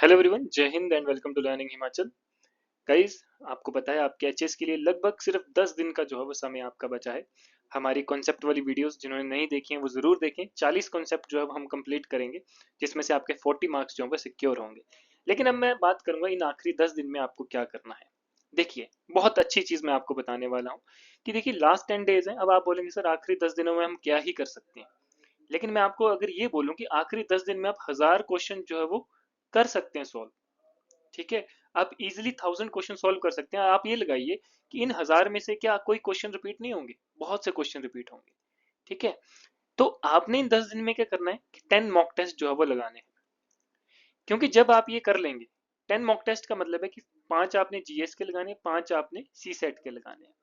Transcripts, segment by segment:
Hello everyone, Jai Hind and welcome to learning Himachal. Guys, आपको पता है आपके एचएस के लिए लगभग सिर्फ 10 दिन का जो है वो समय आपका बचा है। हमारी कॉन्सेप्ट वाली वीडियोस जिन्होंने नहीं देखी हैं वो जरूर देखें। 40 कॉन्सेप्ट जो है वो हम कंप्लीट करेंगे, जिसमें से आपके 40 मार्क्स जो है वो सिक्योर होंगे। लेकिन अब मैं बात करूंगा इन आखिरी 10 दिन में आपको क्या करना है। देखिए, बहुत अच्छी चीज मैं आपको बताने वाला हूँ कि देखिए लास्ट 10 डेज हैं। अब आप बोलेंगे सर आखिरी 10 दिनों में हम क्या ही कर सकते हैं। लेकिन मैं आपको अगर ये बोलूं कि आखिरी 10 दिन में आप 1000 क्वेश्चन जो है वो कर सकते हैं सॉल्व। ठीक है, आप इजीली 1000 क्वेश्चन सॉल्व कर सकते हैं। आप ये लगाइए कि इन 1000 में से क्या कोई क्वेश्चन रिपीट नहीं होंगे, बहुत से क्वेश्चन रिपीट होंगे। ठीक है, तो आपने इन 10 दिन में क्या करना है कि 10 मॉक टेस्ट जो है वो लगाने हैं। क्योंकि जब आप ये कर लेंगे, 10 मॉक टेस्ट का मतलब है कि 5 आपने जीएस के लगाने, 5 आपने सी सेट के लगाने हैं।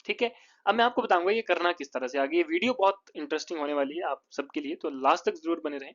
ठीक है, अब मैं आपको बताऊंगा ये करना किस तरह से। आगे ये वीडियो बहुत इंटरेस्टिंग होने वाली है आप सबके लिए, तो लास्ट तक जरूर बने रहें।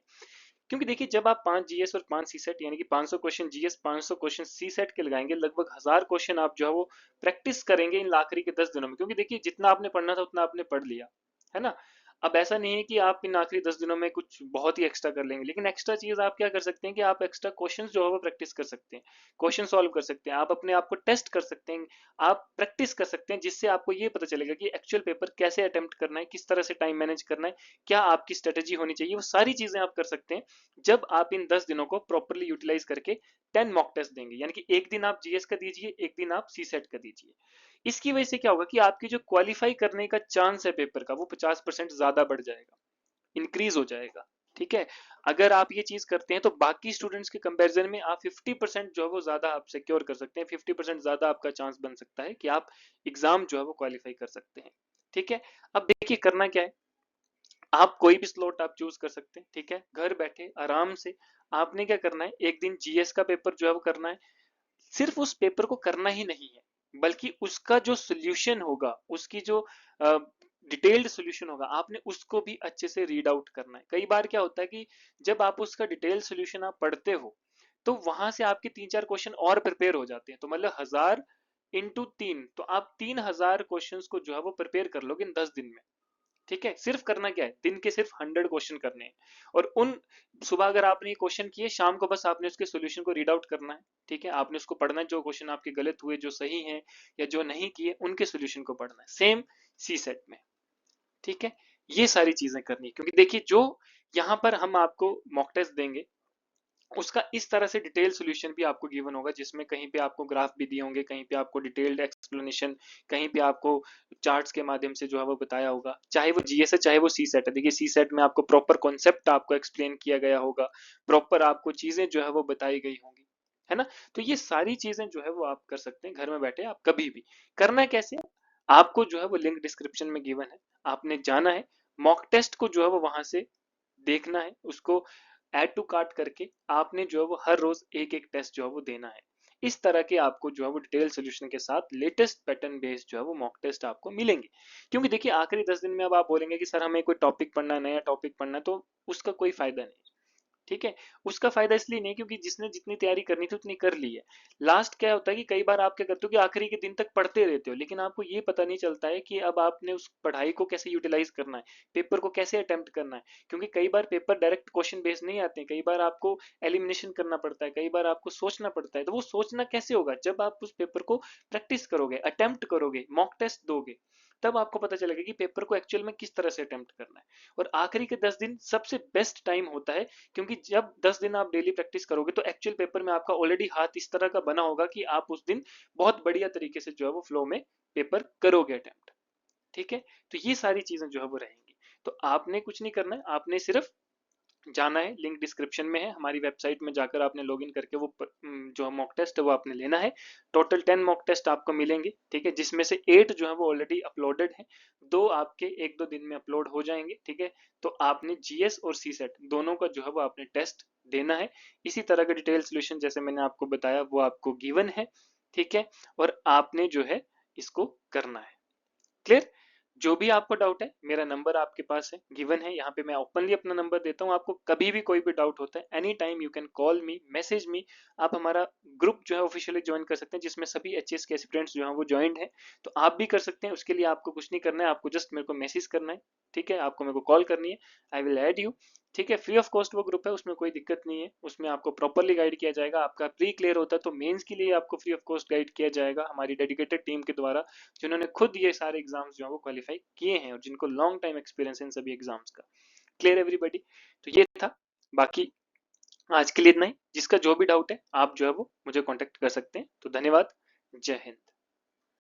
क्योंकि देखिए, जब आप 5 जीएस और 5 सी सेट यानी कि 500 क्वेश्चन जीएस 500 क्वेश्चन सी सेट के लगाएंगे, लगभग 1000 क्वेश्चन आप जो है वो प्रैक्टिस करेंगे इन आखिरी के 10 दिनों में। क्योंकि देखिए, जितना आपने पढ़ना था उतना आपने पढ़ लिया है ना। अब ऐसा नहीं है कि आप इन आखिरी 10 दिनों में कुछ बहुत ही एक्स्ट्रा कर लेंगे, लेकिन एक्स्ट्रा चीज आप क्या कर सकते हैं कि आप एक्स्ट्रा क्वेश्चंस जो है वो प्रैक्टिस कर सकते हैं, क्वेश्चन सॉल्व कर सकते हैं, आप अपने आप को टेस्ट कर सकते हैं, आप प्रैक्टिस कर सकते हैं, जिससे आपको ये पता चलेगा कि एक्चुअल पेपर कैसे अटेम्प्ट करना है, किस तरह से टाइम मैनेज करना है, क्या आपकी स्ट्रेटेजी होनी चाहिए। वो सारी चीजें आप कर सकते हैं जब आप इन 10 दिनों को प्रॉपरली यूटिलाइज करके 10 मॉक टेस्ट देंगे। यानी कि एक दिन आप जीएस का दीजिए, एक दिन आप सी सेट का दीजिए। इसकी वजह से क्या होगा कि आपकी जो क्वालिफाई करने का चांस है पेपर का, वो 50% ज्यादा बढ़ जाएगा, इंक्रीज हो जाएगा। ठीक है, अगर आप ये चीज करते हैं तो बाकी स्टूडेंट्स के कंपैरिजन में आप 50% जो है वो ज्यादा आप सिक्योर कर सकते हैं, 50% ज्यादा आपका चांस बन सकता है कि आप एग्जाम जो है वो क्वालिफाई कर सकते हैं। ठीक है, अब देखिए करना क्या है। आप कोई भी स्लॉट आप चूज कर सकते हैं। ठीक है, घर बैठे आराम से आपने क्या करना है, एक दिन जीएस का पेपर जो है वो करना है। सिर्फ उस पेपर को करना ही नहीं है, बल्कि उसका जो सोल्यूशन होगा, उसकी जो डिटेल्ड सोल्यूशन होगा, आपने उसको भी अच्छे से रीड आउट करना है। कई बार क्या होता है कि जब आप उसका डिटेल्ड सोल्यूशन आप पढ़ते हो, तो वहां से आपके 3-4 क्वेश्चन और प्रिपेयर हो जाते हैं। तो मतलब 1000 × 3, तो आप 3000 क्वेश्चन को जो है वो प्रिपेयर कर लोगे इन 10 दिन में। ठीक है, सिर्फ करना क्या है, दिन के सिर्फ 100 क्वेश्चन करने हैं। और उन सुबह अगर आपने ये क्वेश्चन किए, शाम को बस आपने उसके सॉल्यूशन को रीड आउट करना है। ठीक है, आपने उसको पढ़ना है, जो क्वेश्चन आपके गलत हुए, जो सही हैं या जो नहीं किए, उनके सॉल्यूशन को पढ़ना है। सेम सी सेट में। ठीक है, ये सारी चीजें करनी है। क्योंकि देखिए, जो यहाँ पर हम आपको मॉक टेस्ट देंगे, उसका इस तरह से डिटेल सॉल्यूशन भी आपको गिवन होगा, जिसमें कहीं पे आपको ग्राफ भी दिए होंगे, कहीं पे आपको डिटेल्ड एक्सप्लेनेशन, कहीं पे आपको चार्ट्स के माध्यम से जो है वो बताया होगा। चाहे वो जीएस है, चाहे वो सी सेट है। देखिए, सी सेट में आपको प्रॉपर कॉन्सेप्ट आपको एक्सप्लेन किया गया होगा, प्रॉपर आपको चीजें जो है वो बताई गई होंगी, है ना। तो ये सारी चीजें जो है वो आप कर सकते हैं घर में बैठे, आप कभी भी। करना है कैसे, आपको जो है वो लिंक डिस्क्रिप्शन में गिवन है, आपने जाना है, मॉक टेस्ट को जो है वो वहां से देखना है, उसको ऐड टू कार्ट करके आपने जो है वो हर रोज एक एक टेस्ट जो है वो देना है। इस तरह के आपको जो है वो डिटेल सोल्यूशन के साथ लेटेस्ट पैटर्न बेस्ड जो है वो मॉक टेस्ट आपको मिलेंगे। क्योंकि देखिए, आखिरी 10 दिन में अब आप बोलेंगे कि सर हमें कोई टॉपिक पढ़ना है, नया टॉपिक पढ़ना है, तो उसका कोई फायदा नहीं। ठीक है, उसका फायदा इसलिए नहीं क्योंकि जिसने जितनी तैयारी करनी थी उतनी कर ली है। लास्ट क्या होता है कि कई बार आप क्या करते हो कि आखिरी के दिन तक पढ़ते रहते हो, लेकिन आपको ये पता नहीं चलता है कि अब आपने उस पढ़ाई को कैसे यूटिलाइज करना है, पेपर को कैसे अटेम्प्ट करना है। क्योंकि कई बार पेपर डायरेक्ट क्वेश्चन बेस्ड नहीं आते हैं, कई बार आपको एलिमिनेशन करना पड़ता है, कई बार आपको सोचना पड़ता है। तो वो सोचना कैसे होगा, जब आप उस पेपर को प्रैक्टिस करोगे, अटेम्प्ट करोगे, मॉक टेस्ट दोगे, तब आपको पता चलेगा कि पेपर को एक्चुअल में किस तरह से अटेम्प्ट करना है। और आखिरी के 10 दिन सबसे बेस्ट टाइम होता है, क्योंकि जब 10 दिन आप डेली प्रैक्टिस करोगे तो एक्चुअल पेपर में आपका ऑलरेडी हाथ इस तरह का बना होगा कि आप उस दिन बहुत बढ़िया तरीके से जो है वो फ्लो में पेपर करोगे अटेम्प्ट। ठीक है, तो ये सारी चीजें जो है वो रहेंगी। तो आपने कुछ नहीं करना है, आपने सिर्फ जाना है, लिंक डिस्क्रिप्शन में है, हमारी वेबसाइट में जाकर आपने लॉगिन करके वो जो मॉक टेस्ट है वो आपने लेना है। टोटल 10 मॉक टेस्ट आपको मिलेंगे। ठीक है, जिसमें से 8 जो है वो ऑलरेडी अपलोडेड है, 2 आपके 1-2 दिन में अपलोड हो जाएंगे। ठीक है, तो आपने जीएस और सी सेट दोनों का जो है वो आपने टेस्ट देना है। इसी तरह का डिटेल सोल्यूशन जैसे मैंने आपको बताया वो आपको गिवन है। ठीक है, और आपने जो है इसको करना है। क्लियर। जो भी आपको डाउट है, मेरा नंबर आपके पास है, गिवन है यहाँ पे। मैं ओपनली अपना नंबर देता हूँ, आपको कभी भी कोई भी डाउट होता है, any time you can call me, message me. आप हमारा ग्रुप जो है ऑफिशियली ज्वाइन कर सकते हैं, जिसमें सभी एचएस के एस्पिरेंट्स जो हैं वो ज्वाइंट हैं। तो आप भी कर सकते हैं, उसके लिए आपको कुछ नहीं करना है, आपको जस्ट मेरे को मैसेज करना है। ठीक है, आपको मेरे को कॉल करनी है, आई विल ऐड यू। ठीक है, फ्री ऑफ कॉस्ट वो ग्रुप है, उसमें कोई दिक्कत नहीं है, उसमें आपको प्रॉपरली गाइड किया जाएगा। आपका प्री क्लियर होता है तो मेंस के लिए आपको फ्री ऑफ कॉस्ट गाइड किया जाएगा हमारी डेडिकेटेड टीम के द्वारा, जिन्होंने खुद ये सारे एग्जाम्स जो है वो क्वालिफाई किए हैं और जिनको लॉन्ग टाइम एक्सपीरियंस है इन सभी एग्जाम्स का। Clear everybody? तो ये था। बाकी आज के लिए इतना ही। जिसका जो भी डाउट है आप जो है वो मुझे कॉन्टेक्ट कर सकते हैं। तो धन्यवाद। जय हिंद।